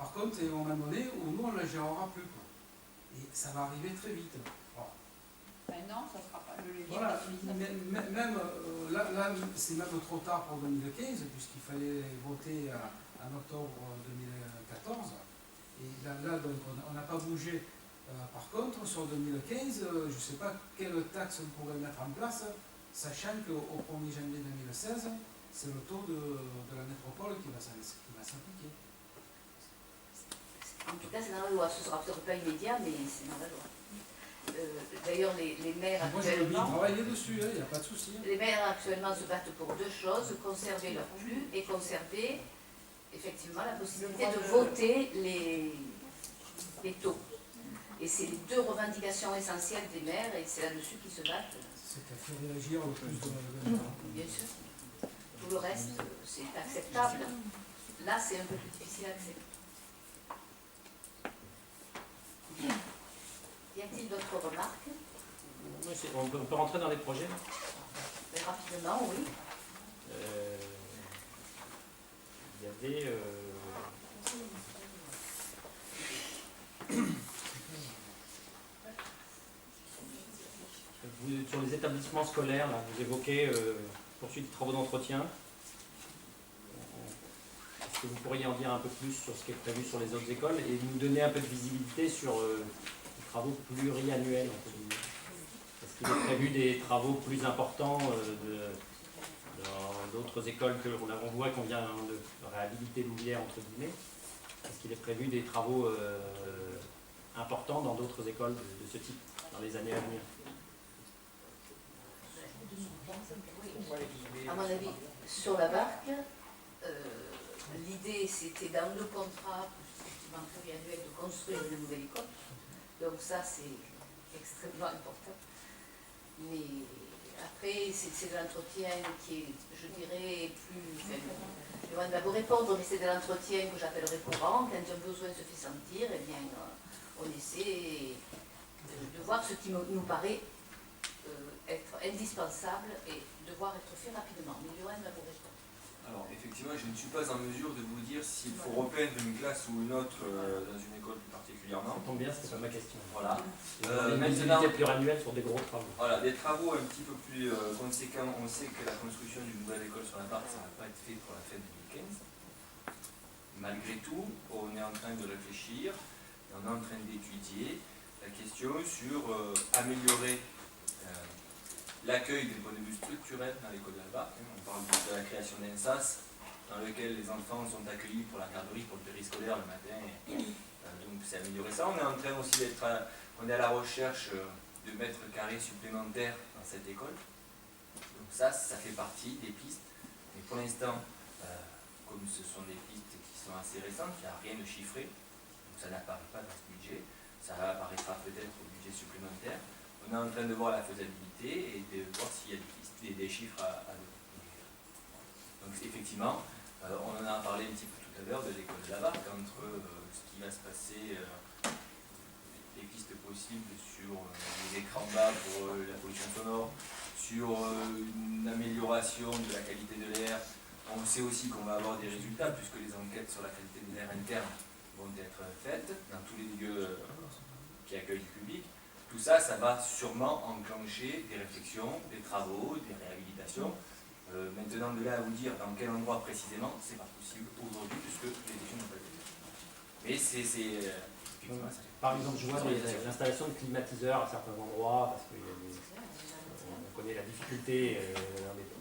Par contre, il y a un moment donné où nous, on ne la gérera plus, quoi. Et ça va arriver très vite. Voilà. Ben non, ça ne sera pas le levier. Voilà. Même là, c'est même trop tard pour 2015, puisqu'il fallait voter en octobre 2014. Et là donc, on n'a pas bougé. Par contre, sur 2015, je ne sais pas quelle taxe on pourrait mettre en place, sachant qu'au 1er janvier 2016, c'est le taux de la métropole qui va s'appliquer. En tout cas, c'est dans la loi. Ce ne sera peut-être pas immédiat, mais c'est dans la loi. D'ailleurs, les maires Moi, j'ai envie de actuellement... travailler dessus, il n'y a pas de souci. Les maires actuellement se battent pour deux choses, conserver leur flux et conserver effectivement la possibilité de voter les taux. Et c'est les deux revendications essentielles des maires et c'est là-dessus qu'ils se battent. C'est qu'à faire réagir le plus de gens. Bien sûr. Tout le reste, c'est acceptable. Là, c'est un peu plus difficile à accepter. Y a-t-il d'autres remarques? Oui, on peut rentrer dans les projets. Mais rapidement, oui. Il y avait... sur les établissements scolaires, là, vous évoquez poursuite des travaux d'entretien. Est-ce que vous pourriez en dire un peu plus sur ce qui est prévu sur les autres écoles et nous donner un peu de visibilité sur les travaux pluriannuels entre guillemets. Est-ce qu'il est prévu des travaux plus importants dans d'autres écoles que on voit qu'on vient de réhabiliter l'oublière entre guillemets? Est-ce qu'il est prévu des travaux importants dans d'autres écoles de ce type dans les années à venir? À mon avis, sur la barque, l'idée c'était dans le contrat effectivement pluriannuel de construire une nouvelle école. Donc ça c'est extrêmement important. Mais après c'est de l'entretien qui est, je dirais, plus... je vais d'abord répondre, mais c'est de l'entretien que j'appellerais courant. Quand un besoin se fait sentir, eh bien on essaie de voir ce qui nous paraît être indispensable et devoir être fait rapidement. Mais Johan va vous répondre. Alors effectivement, je ne suis pas en mesure de vous dire s'il faut repeindre une classe ou une autre dans une école plus particulièrement. Ça tombe bien, c'était pas ma question. Voilà. Les activités pluriannuelles sur des gros travaux. Voilà, des travaux un petit peu plus conséquents. On sait que la construction d'une nouvelle école sur la barque, ça ne va pas être fait pour la fin 2015. Malgré tout, on est en train de réfléchir, et on est en train d'étudier la question sur améliorer l'accueil d'un point de vue structurel dans l'école de la barque. On parle de la création d'un SAS dans lequel les enfants sont accueillis pour la garderie, pour le périscolaire le matin. Donc c'est améliorer ça. On est en train aussi d'être, on est à la recherche de mètres carrés supplémentaires dans cette école. Donc ça fait partie des pistes. Mais pour l'instant, comme ce sont des pistes qui sont assez récentes, il n'y a rien de chiffré. Donc ça n'apparaît pas dans ce budget. Ça apparaîtra peut-être au budget supplémentaire. On est en train de voir la faisabilité et de voir s'il y a des chiffres à donner. Donc effectivement, on en a parlé un petit peu tout à l'heure de l'école de la barque, entre ce qui va se passer, les pistes possibles sur les écrans bas pour la pollution sonore, sur une amélioration de la qualité de l'air. On sait aussi qu'on va avoir des résultats puisque les enquêtes sur la qualité de l'air interne vont être faites dans tous les lieux qui accueillent du public. Tout ça, ça va sûrement enclencher des réflexions, des travaux, des réhabilitations. Maintenant, de là à vous dire dans quel endroit précisément, c'est pas possible aujourd'hui puisque les études n'ont pas été faites. Mais Par exemple, je vois l'installation de climatiseurs à certains endroits, parce qu'on connaît la difficulté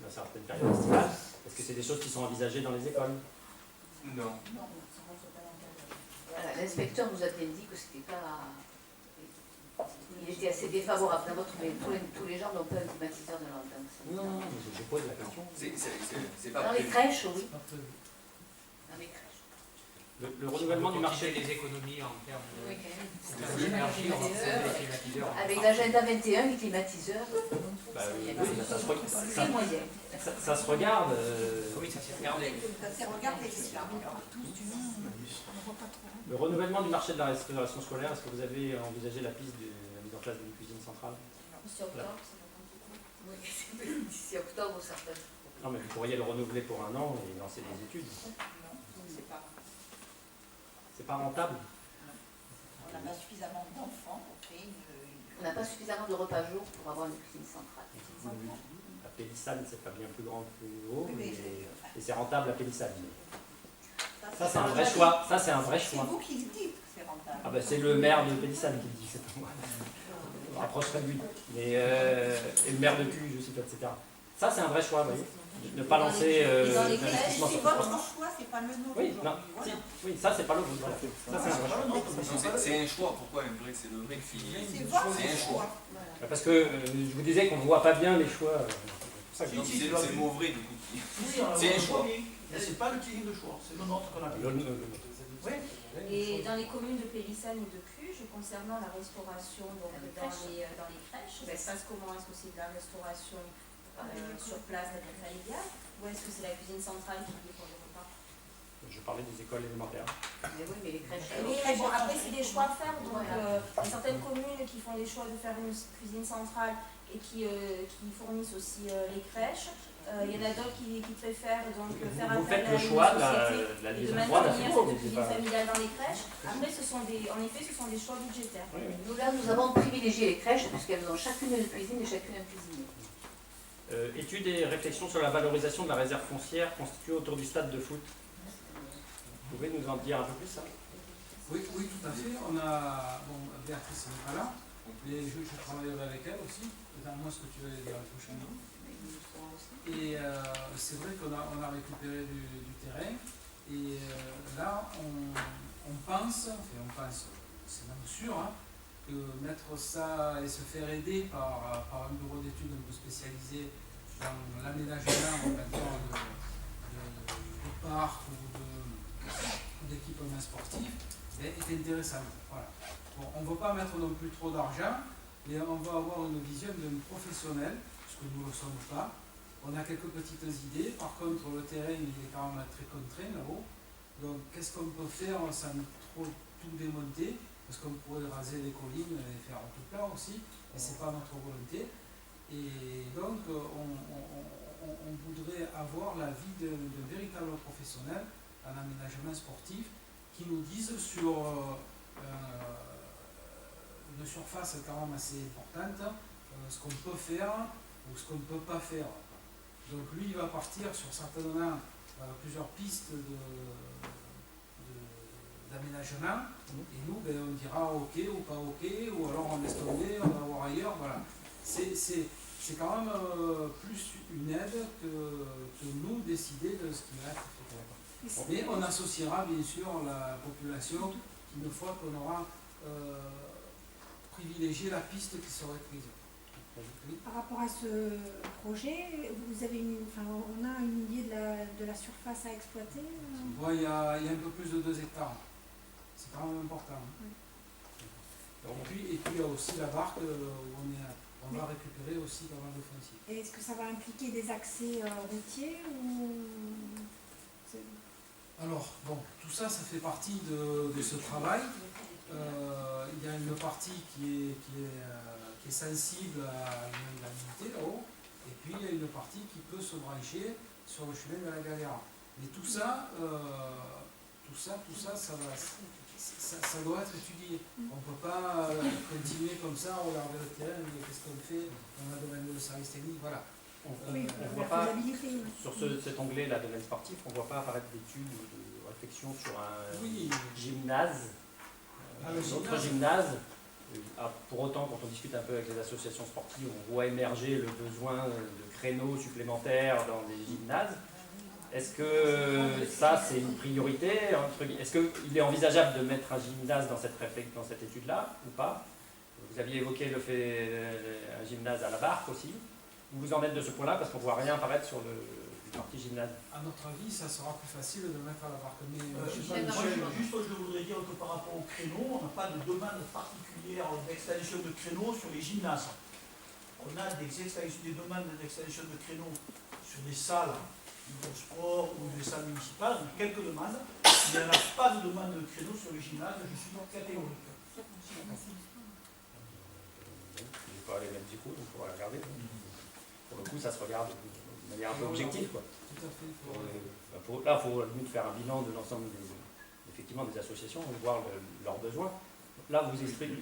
dans certaines périodes estivales. Est-ce que c'est des choses qui sont envisagées dans les écoles? Non. Voilà, l'inspecteur nous a bien dit que c'était pas... Il était assez défavorable dans votre, mais tous les gens n'ont pas un climatiseur dans leur temps. Non, je pose la question. C'est pas dans les crèches, oui. Dans les crèches. Le renouvellement du marché des économies en termes d'énergie, climatiseurs. avec l'agenda 21, les climatiseurs, ça se regarde. Oui, ça s'est regardé. Le renouvellement du marché de la restauration scolaire, est-ce que vous avez envisagé la piste de la mise en place d'une cuisine centrale? D'ici octobre, oui, d'ici octobre, certainement. Non, mais vous pourriez le renouveler pour un an et lancer des études. Non, c'est pas. C'est pas rentable. On n'a pas suffisamment d'enfants pour créer On n'a pas suffisamment de repas jour pour avoir une cuisine centrale. La Pélissade, c'est pas bien plus grand que haut, Oui, mais oui. et c'est rentable la Pélissade. Ça, c'est pas un vrai rentable. choix. Ça, c'est un vrai C'est choix. vous qui le dites que c'est rentable. Ah ben, c'est le maire de Pélissade qui le dit, c'est pas moi. Je me rapprocherai de lui. Mais, et le maire de Cuges, je sais pas, etc. Ça, c'est un vrai choix, vous voyez. Ne pas lancer Et dans les l'investissement C'est sur votre le choix, c'est pas le nôtre. Oui, non, aujourd'hui. si, oui, ça, c'est pas le vôtre. Voilà. Ça, c'est un vrai choix. C'est un choix, pourquoi un vrai? C'est le mec qui. C'est votre C'est un choix. choix. Voilà. Parce que je vous disais qu'on ne voit pas bien les choix. C'est pour ça que Donc Si, c'est tu l'as c'est vu. le mot vrai du coup. C'est un choix. Mais c'est pas le cuisine de choix, c'est le nôtre qu'on a pris. Oui. Et dans les communes de Pélissane et de Cuges, concernant la restauration donc, dans les crèches, ça se passe comment? Est-ce que c'est de la restauration sur place, c'est-à-dire familiale, ou est-ce que c'est la cuisine centrale qui fait pour les repas? Je parlais des écoles élémentaires. Mais oui, mais les crèches. Oui, mais bon, après c'est des choix à faire, donc il y a certaines communes qui font les choix de faire une cuisine centrale et qui fournissent aussi les crèches. Il y en a d'autres qui préfèrent donc faire Vous appel faites à le une choix de société la et de liaison froide, maintenir c'est bon, cette mais c'est cuisine pas... familiale dans les crèches. Après, en effet, ce sont des choix budgétaires. Oui, oui. Nous, là, nous avons privilégié les crèches puisqu'elles ont chacune une cuisine et chacune un cuisinier. Études et réflexions sur la valorisation de la réserve foncière constituée autour du stade de foot. Vous pouvez nous en dire un peu plus, ça? Oui, oui, tout à fait. On a, bon, Béatrice n'est pas là, mais je travaillerai avec elle aussi. Dans moi, ce que tu veux dire prochainement. Et c'est vrai qu'on a récupéré du terrain. Et là, on pense, c'est même sûr, hein, que mettre ça et se faire aider par un bureau d'études un peu spécialisé dans l'aménagement, on va dire, de parcs ou d'équipements sportifs, est intéressant. Voilà. Bon, on ne veut pas mettre non plus trop d'argent, mais on va avoir une vision d'un professionnel, puisque nous ne le sommes pas. On a quelques petites idées, par contre le terrain il est quand même très contraint là-haut. Donc qu'est-ce qu'on peut faire sans trop tout démonter, parce qu'on pourrait raser les collines et faire tout plat aussi, mais ce n'est pas notre volonté. Et donc on voudrait avoir l'avis d'un véritable professionnel en aménagement sportif qui nous dise sur une surface quand même assez importante ce qu'on peut faire ou ce qu'on ne peut pas faire. Donc lui il va partir sur certainement plusieurs pistes d'aménagement et nous on dira ok ou pas ok ou alors on laisse tomber, on va voir ailleurs. Voilà. C'est quand même plus une aide que nous décider de ce qui va être fait. Mais on associera bien sûr la population une fois qu'on aura privilégié la piste qui serait prise. Oui. Par rapport à ce projet, vous avez on a une idée de la surface à exploiter? Bon, il y a un peu plus de 2 hectares. C'est quand même important. Oui. Et puis il y a aussi la barque où on va récupérer aussi pas mal de foncier. Et est-ce que ça va impliquer des accès routiers ou... Alors, bon, tout ça, ça fait partie de ce travail. Il y a une partie qui est sensible à l'humidité là-haut, et puis il y a une partie qui peut se brancher sur le chemin de la Galera. Mais tout ça, ça doit être étudié. On ne peut pas continuer comme ça, regarder le terrain, mais qu'est-ce qu'on fait? On a demandé le service technique, voilà. Oui, On voit la pas, faisabilité. sur cet onglet-là, domaine sportif, on ne voit pas apparaître d'études ou de réflexions sur un gymnase, le autre gymnase. Pour autant, quand on discute un peu avec les associations sportives, on voit émerger le besoin de créneaux supplémentaires dans des gymnases. Est-ce que ça, c'est une priorité? Est-ce qu'il est envisageable de mettre un gymnase dans cette étude-là ou pas? Vous aviez évoqué le fait un gymnase à la barque aussi. Vous en êtes de ce point-là parce qu'on ne voit rien apparaître sur le partie gymnase. À notre avis, ça sera plus facile de mettre à la barque. Mais Je voudrais dire que par rapport au créneau, on n'a pas de demande particulière d'extension de créneaux sur les gymnases. On a des demandes d'extension de créneaux sur des salles de sport ou des salles municipales, on a quelques demandes. Il n'y en a pas de demande de créneaux sur les gymnases, je suis catégorique. Je ne vais pas les mettre du coup, donc on va regarder. Pour le coup, ça se regarde de manière un peu objective, quoi. tout à fait. Là, il faut à la limite faire un bilan de l'ensemble des effectivement des associations vont voir leurs besoins. Donc là, vous expliquez.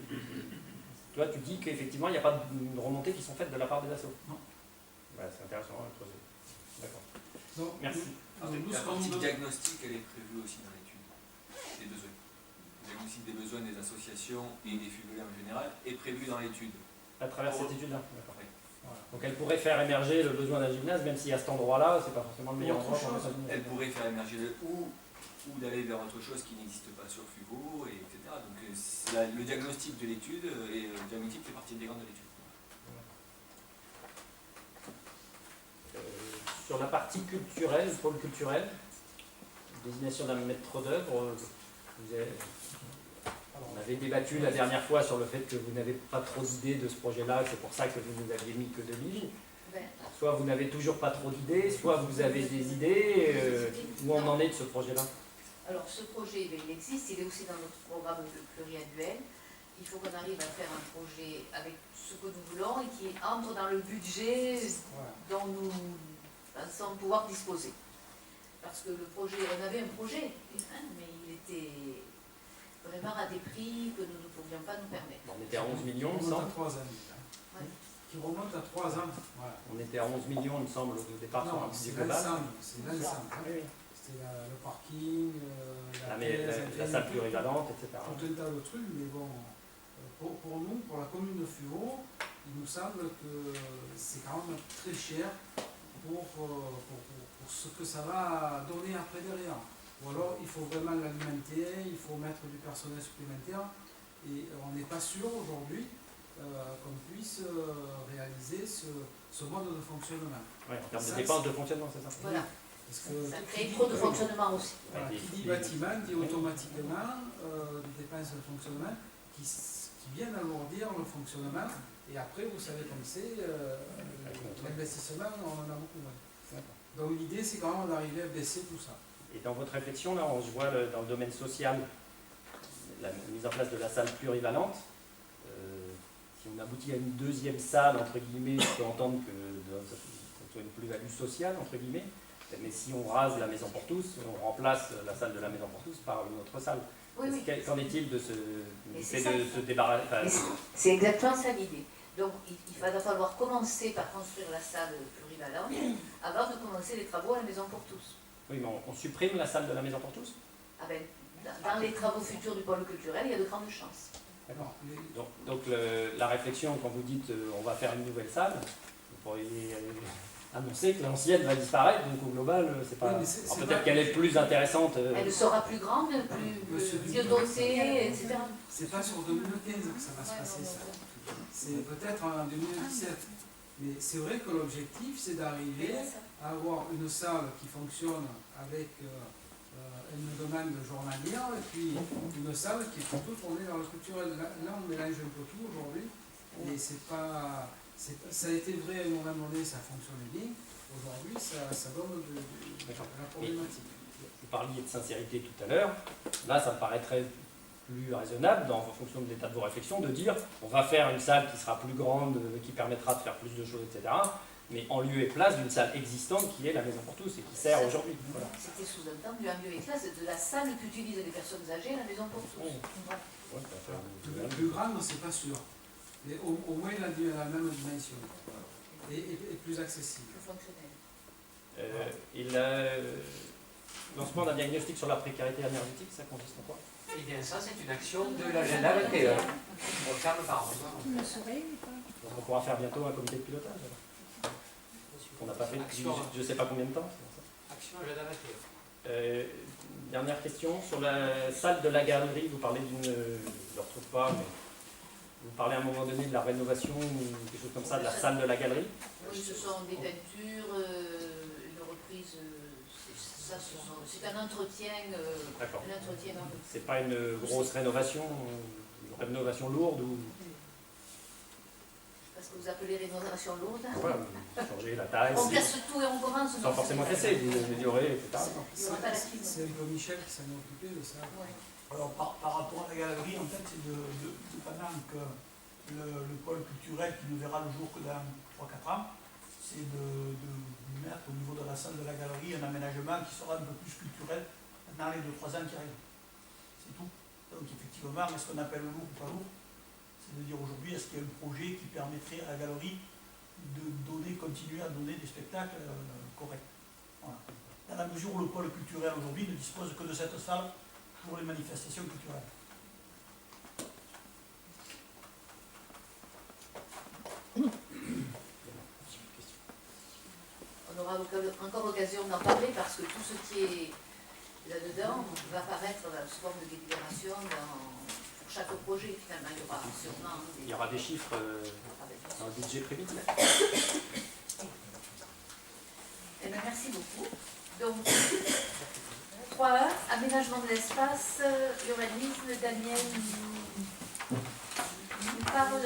Toi, tu dis qu'effectivement, il n'y a pas de remontées qui sont faites de la part des assos. Non. Ouais, c'est intéressant à creuser. D'accord. Donc, Merci. nous, La ce qu'on partie nous- diagnostic, elle est prévue aussi dans l'étude des besoins. Le diagnostic des besoins des associations et des fibulés en général est prévu dans l'étude. À travers cette étude-là. D'accord. Oui. Voilà. Donc elle pourrait faire émerger le besoin d'un gymnase, même si à cet endroit-là, c'est pas forcément le meilleur Autre endroit pour chose, mettre un gymnase. Elle pourrait faire émerger le ou d'aller vers autre chose qui n'existe pas sur Fugo, et etc. Donc le diagnostic de l'étude et le diagnostic fait partie intégrante de l'étude. Sur la partie culturelle, pôle culturel, désignation d'un maître d'œuvre, on avait débattu la dernière fois sur le fait que vous n'avez pas trop d'idées de ce projet-là, c'est pour ça que vous nous aviez mis que 2 lignes. Ben, Soit vous n'avez toujours pas trop d'idées, soit vous avez des idées. Où on en est de ce projet-là? alors ce projet, il existe, il est aussi dans notre programme pluriannuel. Il faut qu'on arrive à faire un projet avec ce que nous voulons et qui entre dans le budget Voilà. dont nous pensons pouvoir disposer. Parce que le projet, on avait un projet, hein, mais il était vraiment à des prix que nous ne pouvions pas nous permettre. On était à 11 millions, Qui il me remonte à semble. 3 ans. Ouais. Qui remonte à 3 ans. Voilà. On était à 11 millions, il me semble, au départ sur un Non, budget c'est global. l'ensemble. C'est l'ensemble. hein. Oui, oui. C'était le parking, La, thèse, la salle plurivalente, etc. tout un tas de trucs, mais bon, pour nous, pour la commune de Fugo, il nous semble que c'est quand même très cher pour ce que ça va donner après derrière. Ou alors il faut vraiment l'alimenter, il faut mettre du personnel supplémentaire, et on n'est pas sûr aujourd'hui qu'on puisse réaliser ce mode de fonctionnement. Ouais, en termes de Ça, dépenses de fonctionnement, c'est ça? Voilà, Parce que ça qui crée dit- trop de fonctionnement aussi. Voilà, qui dit bâtiment dit automatiquement des dépenses de fonctionnement qui viennent alourdir le fonctionnement, et après vous savez comme c'est, l'investissement on en a beaucoup moins. Donc l'idée c'est quand même d'arriver à baisser tout ça. Et dans votre réflexion, là, on se voit dans le domaine social, la mise en place de la salle plurivalente. Si on aboutit à une deuxième salle, entre guillemets, je peux entendre que ça soit une plus-value sociale, entre guillemets. Mais si on rase la maison pour tous, on remplace la salle de la maison pour tous par une autre salle. Oui, oui. Qu'en est-il de ce, c'est de ça. se débarrasser Mais c'est exactement ça l'idée. Donc il va falloir commencer par construire la salle plurivalente avant de commencer les travaux à la maison pour tous. Oui, mais on supprime la salle de la maison pour tous? Ah ben, dans les travaux futurs du pôle culturel, il y a de grandes chances. D'accord. Donc la réflexion, quand vous dites on va faire une nouvelle salle, vous pourriez annoncer que l'ancienne va disparaître, donc au global, c'est pas. Oui, mais c'est Alors pas- peut-être qu'elle est plus intéressante. Elle sera plus grande, Monsieur plus Dupuis. mieux dotée, etc. C'est pas sur 2015 que ça va se passer ça. C'est peut-être en 2017. Mais c'est vrai que l'objectif c'est d'arriver à avoir une salle qui fonctionne avec une demande journalière, et puis une salle qui est plutôt tournée vers le culturel. Là on mélange un peu tout aujourd'hui, et c'est pas, ça a été vrai à un moment donné, ça fonctionnait bien. Aujourd'hui ça donne de la problématique. Vous parliez de sincérité tout à l'heure. Là, ça me paraîtrait plus raisonnable, en fonction de l'état de vos réflexions, de dire on va faire une salle qui sera plus grande, qui permettra de faire plus de choses, etc. Mais en lieu et place d'une salle existante qui est la maison pour tous et qui sert aujourd'hui. Voilà. C'était sous-entendu en lieu et place de la salle qu'utilisent les personnes âgées à la maison pour tous. Oui. Voilà. Ouais, ça fait Plus grande, c'est pas sûr. Mais au moins la même dimension. Et plus accessible. Plus fonctionnel. Lancement d'un diagnostic sur la précarité énergétique, ça consiste en quoi? Eh bien, ça, c'est une action de l'agenda 21. On le ferme par an. Vous le saurez ou pas? Donc on pourra faire bientôt un comité de pilotage. Alors. On n'a pas fait depuis je ne sais pas combien de temps. Action agenda 21. Dernière question, sur la salle de la galerie, vous parlez d'une, je ne le retrouve pas, mais vous parlez à un moment donné de la rénovation ou quelque chose comme ça, de la salle de la galerie. Oui, ce sont des peintures, une reprise, c'est un entretien, D'accord. un entretien dans le... C'est pas une grosse rénovation lourde ou Parce que vous appelez rénovation lourde. voilà, changer la taille, On casse tout et on commence. sans forcément casser, vous améliorez, etc. Il y aura pas la clim. C'est un peu Michel qui s'en est occupé de ça. Ouais. Alors par rapport à la galerie, en fait, c'est pendant que le pôle culturel qui ne verra le jour que dans 3-4 ans, c'est de mettre au niveau de la salle de la galerie un aménagement qui sera un peu plus culturel dans les 2-3 ans qui arrivent. c'est tout. Donc effectivement, est-ce qu'on appelle lourd ou pas lourd? C'est de dire aujourd'hui, est-ce qu'il y a un projet qui permettrait à la galerie de continuer à donner des spectacles corrects. Voilà. Dans la mesure où le pôle culturel aujourd'hui ne dispose que de cette salle pour les manifestations culturelles. On aura encore l'occasion d'en parler parce que tout ce qui est là-dedans va apparaître sous forme de délibération pour chaque projet. Finalement, il y aura sûrement des... Il y aura des chiffres dans le budget prévisible. Eh bien, merci beaucoup. Donc, 3.1, aménagement de l'espace, urbanisme, Daniel nous parle